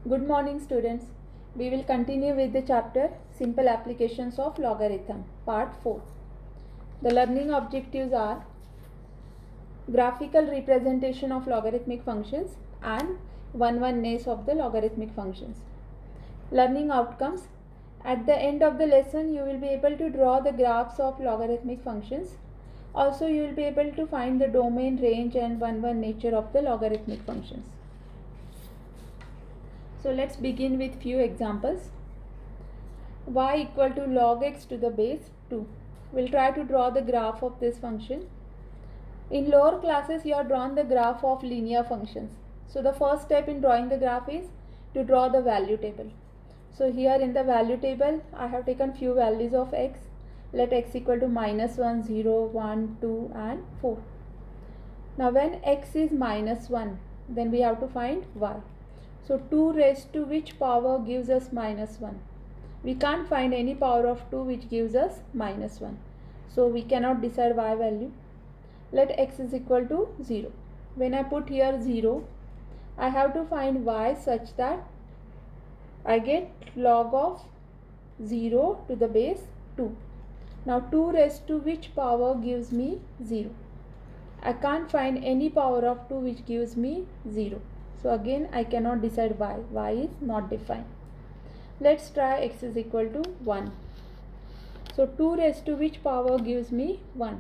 Good morning, students. We will continue with the chapter Simple Applications of Logarithm, Part 4. The learning objectives are graphical representation of logarithmic functions and one-oneness of the logarithmic functions. Learning outcomes. At the end of the lesson, you will be able to draw the graphs of logarithmic functions. Also, you will be able to find the domain, range and one-one nature of the logarithmic functions. So let's begin with few examples. Y equal to log x to the base 2. We'll try to draw the graph of this function. In lower classes, you have drawn the graph of linear functions. So the first step in drawing the graph is to draw the value table. So here in the value table, I have taken few values of x. Let x equal to -1, 0, 1, 2 and 4. Now when x is -1, then we have to find y. So 2 raised to which power gives us -1? We can't find any power of 2 which gives us -1. So we cannot decide y value. Let x is equal to 0. When I put here 0, I have to find y such that I get log of 0 to the base 2. Now 2 raised to which power gives me 0? I can't find any power of 2 which gives me 0. So again I cannot decide y. Y is not defined. Let's try x is equal to 1. So 2 raised to which power gives me 1?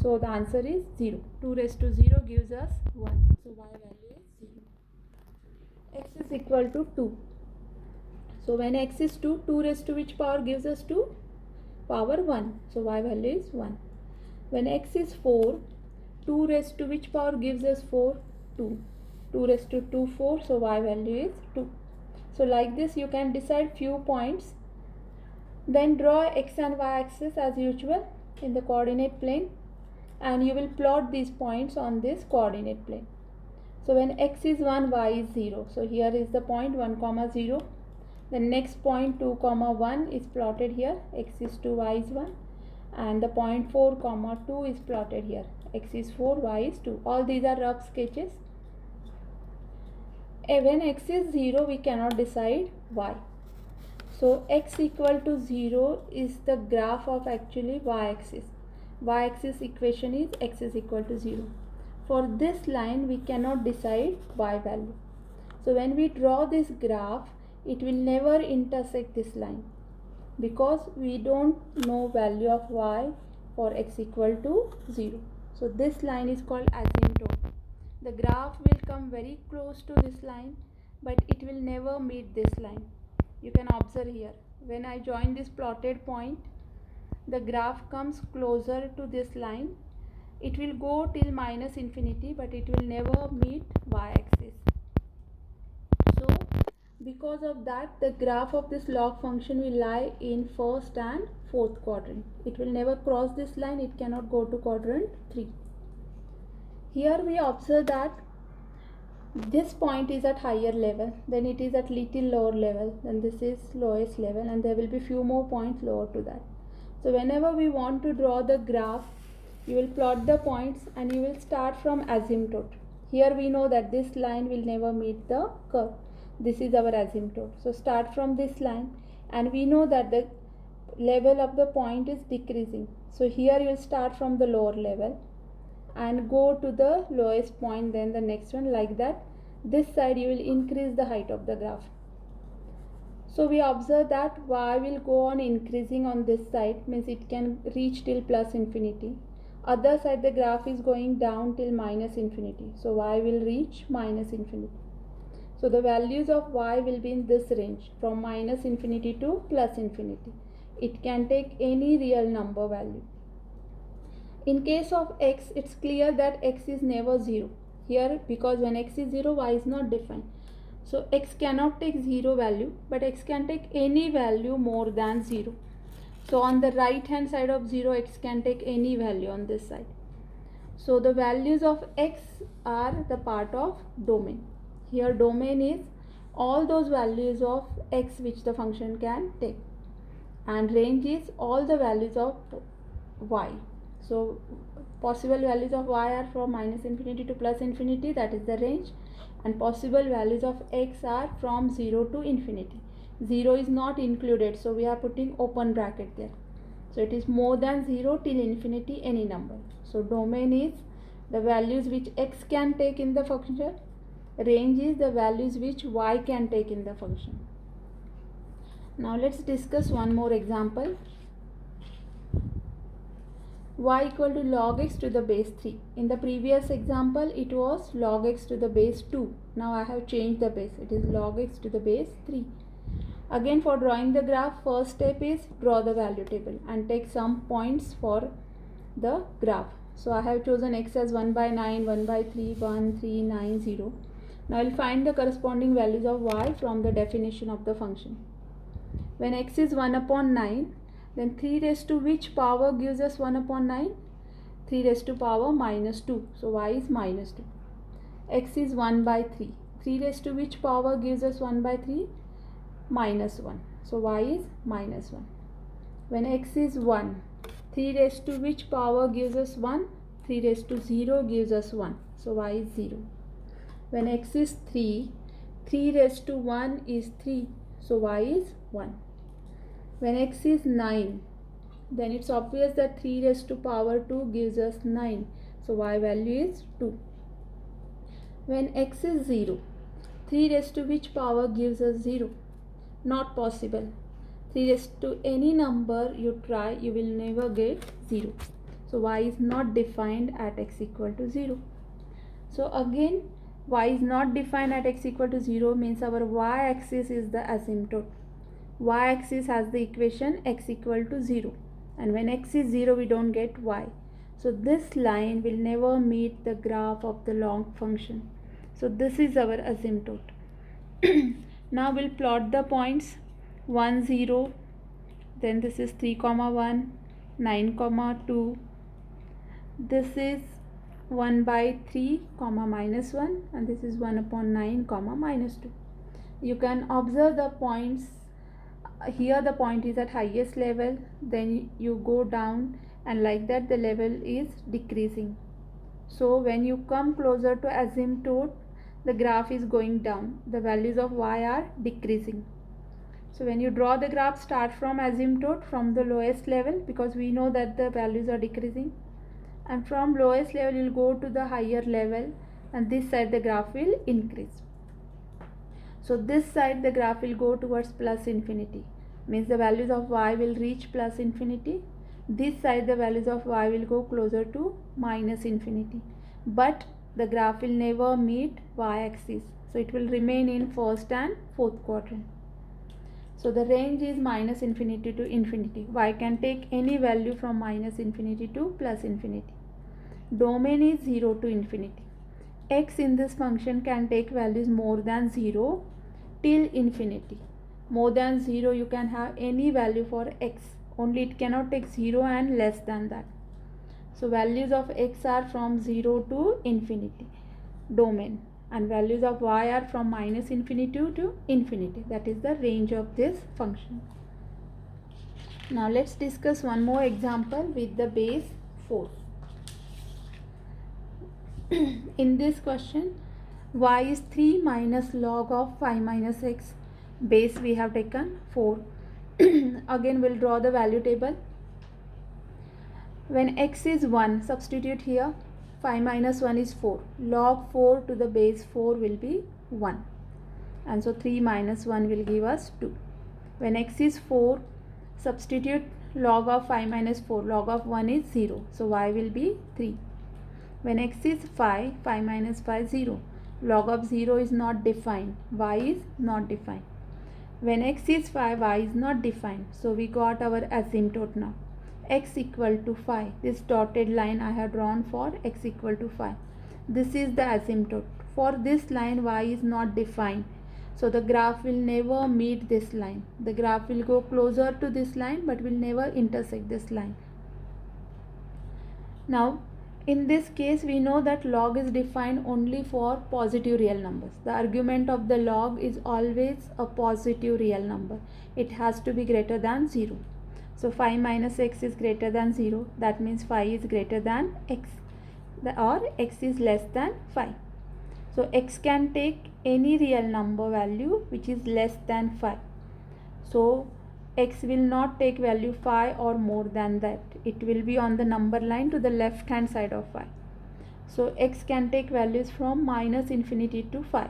So the answer is 0. 2 raised to 0 gives us 1. So y value is 0. X is equal to 2. So when x is 2, 2 raised to which power gives us 2? Power 1. So y value is 1. When x is 4, 2 raised to which power gives us 4? 2. 2 raised to 2, 4. So y value is 2. So like this you can decide few points. Then draw x and y axis as usual in the coordinate plane, and you will plot these points on this coordinate plane. So when x is 1, y is 0. So here is the point 1, 0. The next point 2, 1 is plotted here. X is 2, y is 1. And the point 4, 2 is plotted here. X is 4, y is 2. All these are rough sketches. When x is 0, we cannot decide y. So x equal to 0 is the graph of actually y-axis. Y-axis equation is x is equal to 0. For this line, we cannot decide y value. So when we draw this graph, it will never intersect this line because we don't know value of y for x equal to 0. So this line is called asymptote. The graph will come very close to this line, but it will never meet this line. You can observe here. When I join this plotted point, the graph comes closer to this line. It will go till -infinity, but it will never meet y-axis. So because of that, the graph of this log function will lie in first and fourth quadrant. It will never cross this line. It cannot go to quadrant 3. Here we observe that this point is at higher level, then it is at little lower level, then this is lowest level, and there will be few more points lower to that. So whenever we want to draw the graph, you will plot the points and you will start from asymptote. Here we know that this line will never meet the curve. This is our asymptote. So start from this line, and we know that the level of the point is decreasing. So here you will start from the lower level and go to the lowest point, then the next one, like that. This side you will increase the height of the graph. So we observe that y will go on increasing on this side, means it can reach till +infinity. Other side the graph is going down till -infinity. So y will reach -infinity. So the values of y will be in this range from -infinity to +infinity. It can take any real number value. In case of x, it's clear that x is never 0. Here, because when x is 0, y is not defined. So x cannot take 0 value, but x can take any value more than 0. So on the right hand side of 0, x can take any value on this side. So the values of x are the part of domain. Here domain is all those values of x which the function can take, and range is all the values of y. So possible values of y are from -infinity to +infinity, that is the range, and possible values of x are from 0 to infinity. 0 is not included, so we are putting open bracket there. So it is more than 0 till infinity, any number. So domain is the values which x can take in the function. Range is the values which y can take in the function. Now let's discuss one more example. Y equal to log x to the base 3. In the previous example it was log x to the base 2. Now I have changed the base. It is log x to the base 3. Again, for drawing the graph, first step is draw the value table and take some points for the graph. So I have chosen x as 1 by 9, 1 by 3, 1, 3, 9, 0. Now I will find the corresponding values of y from the definition of the function. When x is 1 upon 9, then 3 raised to which power gives us 1 upon 9? 3 raised to power minus 2. So y is minus 2. X is 1 by 3. 3 raised to which power gives us 1 by 3? Minus 1. So y is minus 1. When x is 1, 3 raised to which power gives us 1? 3 raised to 0 gives us 1. So y is 0. When x is 3, 3 raised to 1 is 3. So y is 1. When x is 9, then it's obvious that 3 raised to power 2 gives us 9. So y value is 2. When x is 0, 3 raised to which power gives us 0? Not possible. 3 raised to any number you try, you will never get 0. So y is not defined at x equal to 0. So again, y is not defined at x equal to 0 means our y-axis is the asymptote. Y-axis has the equation x equal to 0. And when x is 0, we don't get y. So this line will never meet the graph of the long function. So this is our asymptote. Now we'll plot the points 1, 0, then this is 3, 1, 9, 2. This is 1 by 3, minus 1, and this is 1 upon 9, minus 2. You can observe the points. Here the point is at highest level, then you go down, and like that the level is decreasing. So when you come closer to asymptote, the graph is going down. The values of y are decreasing. So when you draw the graph, start from asymptote, from the lowest level, because we know that the values are decreasing. And from lowest level you will go to the higher level, and this side the graph will increase. So this side the graph will go towards plus infinity, means the values of y will reach plus infinity. This side the values of y will go closer to minus infinity. But the graph will never meet y-axis. So it will remain in first and fourth quadrant. So the range is minus infinity to infinity. Y can take any value from minus infinity to plus infinity. Domain is 0 to infinity. X in this function can take values more than 0 till infinity. More than 0 you can have any value for x. Only it cannot take 0 and less than that. So values of x are from 0 to infinity. Domain. And values of y are from minus infinity to infinity. That is the range of this function. Now let's discuss one more example with the base 4. In this question, y is 3 minus log of 5 minus x. Base we have taken 4. Again we'll draw the value table. When x is 1, substitute here. 5 minus 1 is 4. Log 4 to the base 4 will be 1. And so 3 minus 1 will give us 2. When x is 4, substitute log of 5 minus 4. Log of 1 is 0. So y will be 3. When x is 5, 5 minus 5 0. Log of 0 is not defined. Y is not defined. When x is 5, y is not defined. So we got our asymptote now. X equal to 5. This dotted line I have drawn for x equal to 5. This is the asymptote. For this line y is not defined. So the graph will never meet this line. The graph will go closer to this line but will never intersect this line. Now in this case we know that log is defined only for positive real numbers. The argument of the log is always a positive real number. It has to be greater than 0. So 5 minus x is greater than 0. That means 5 is greater than x, or x is less than 5. So x can take any real number value which is less than 5. So x will not take value 5 or more than that. It will be on the number line to the left hand side of 5. So x can take values from minus infinity to 5.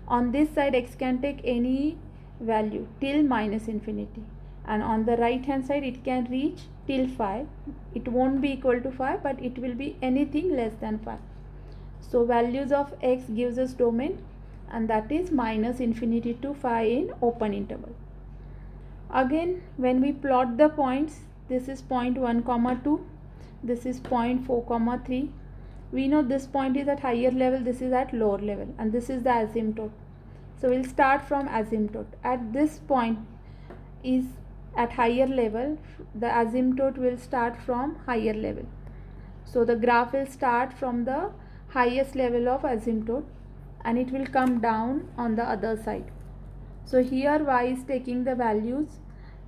On this side x can take any value till minus infinity, and on the right hand side it can reach till 5. It won't be equal to 5, but it will be anything less than 5. So values of x gives us domain, and that is minus infinity to 5 in open interval. Again, when we plot the points, this is point 1 comma 2, this is point 4 comma 3. We know this point is at higher level, this is at lower level, and this is the asymptote. So we'll start from asymptote. At this point is at higher level, the asymptote will start from higher level. So the graph will start from the highest level of asymptote and it will come down on the other side. So here y is taking the values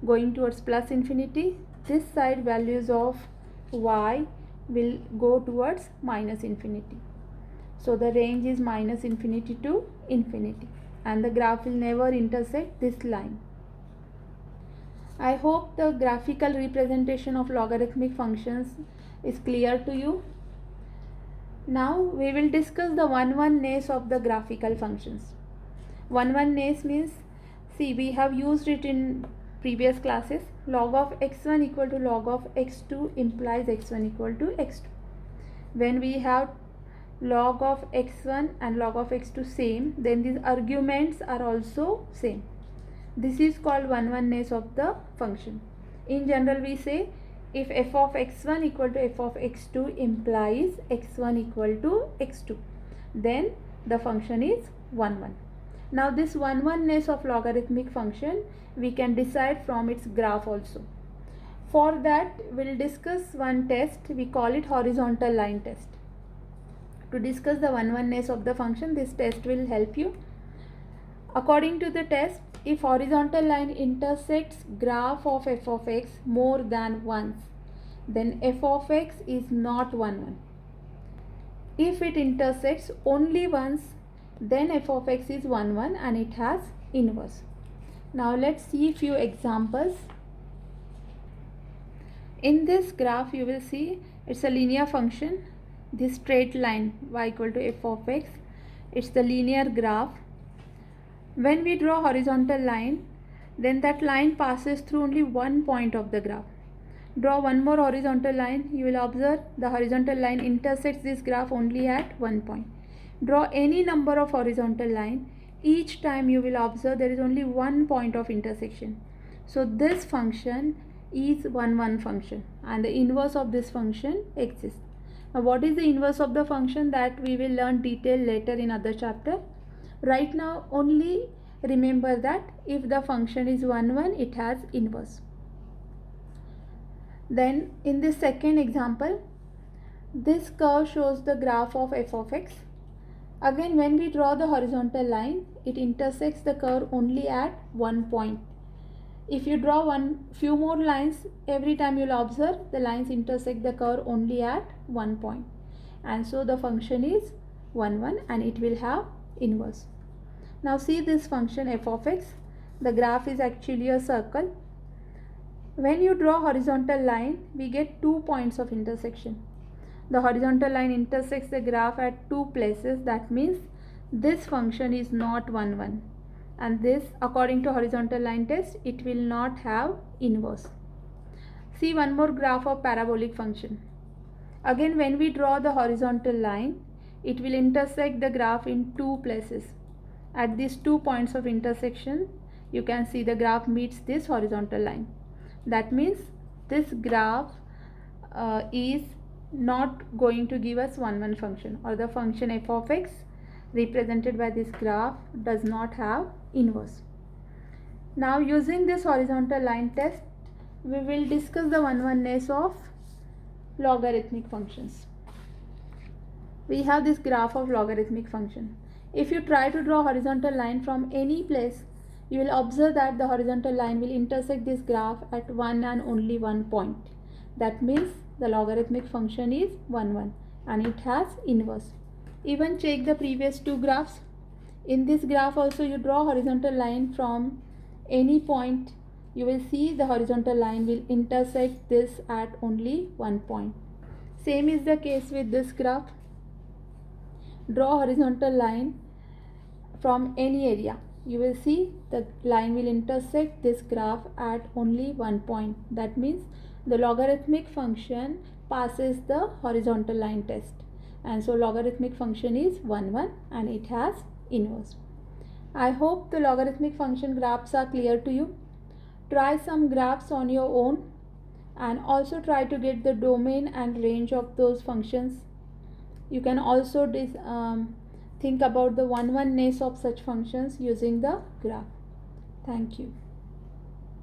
going towards plus infinity. This side values of y will go towards minus infinity. So the range is minus infinity to infinity, and the graph will never intersect this line. I hope the graphical representation of logarithmic functions is clear to you. Now we will discuss the one-one-ness of the graphical functions. One-one-ness means, see, we have used it in previous classes. Log of x1 equal to log of x2 implies x1 equal to x2. When we have log of x1 and log of x2 same, then these arguments are also same. This is called one-one-ness of the function. In general, we say if f of x1 equal to f of x2 implies x1 equal to x2, then the function is 1-1. Now this one-one-ness of logarithmic function we can decide from its graph also. For that, we'll discuss one test. We call it horizontal line test. To discuss the one-one-ness of the function, this test will help you. According to the test, if horizontal line intersects graph of f of x more than once, then f of x is not 1-1. If it intersects only once, then f of x is 1-1 and it has inverse. Now let's see few examples. In this graph you will see it's a linear function. This straight line y equal to f of x, it's the linear graph. When we draw horizontal line, then that line passes through only one point of the graph. Draw one more horizontal line, you will observe the horizontal line intersects this graph only at one point. Draw any number of horizontal line, each time you will observe there is only one point of intersection. So this function is 1-1 function, and the inverse of this function exists. Now what is the inverse of the function, that we will learn detail later in other chapter. Right now only remember that if the function is 1-1, it has inverse. Then in this second example, this curve shows the graph of f of x. Again, when we draw the horizontal line, it intersects the curve only at one point. If you draw few more lines, every time you will observe the lines intersect the curve only at one point, and so the function is 1-1 and it will have inverse. Now see this function f of x. The graph is actually a circle. When you draw horizontal line, we get 2 points of intersection. The horizontal line intersects the graph at 2 places. That means this function is not 1-1, and this, according to horizontal line test, it will not have inverse. See one more graph of parabolic function. Again, when we draw the horizontal line, it will intersect the graph in 2 places. At these 2 points of intersection, you can see the graph meets this horizontal line. That means this graph is not going to give us 1-1 function, or the function f of x represented by this graph does not have inverse. Now using this horizontal line test, we will discuss the one-one-ness of logarithmic functions. We have this graph of logarithmic function. If you try to draw horizontal line from any place, you will observe that the horizontal line will intersect this graph at one and only one point. That means the logarithmic function is 1-1 and it has inverse. Even check the previous two graphs. In this graph also you draw horizontal line from any point. You will see the horizontal line will intersect this at only one point. Same is the case with this graph. Draw horizontal line from any area. You will see the line will intersect this graph at only one point. That means the logarithmic function passes the horizontal line test, and so logarithmic function is 1 and it has inverse. I hope the logarithmic function graphs are clear to you. Try some graphs on your own and also try to get the domain and range of those functions. You can also think about the one-oneness of such functions using the graph. Thank you.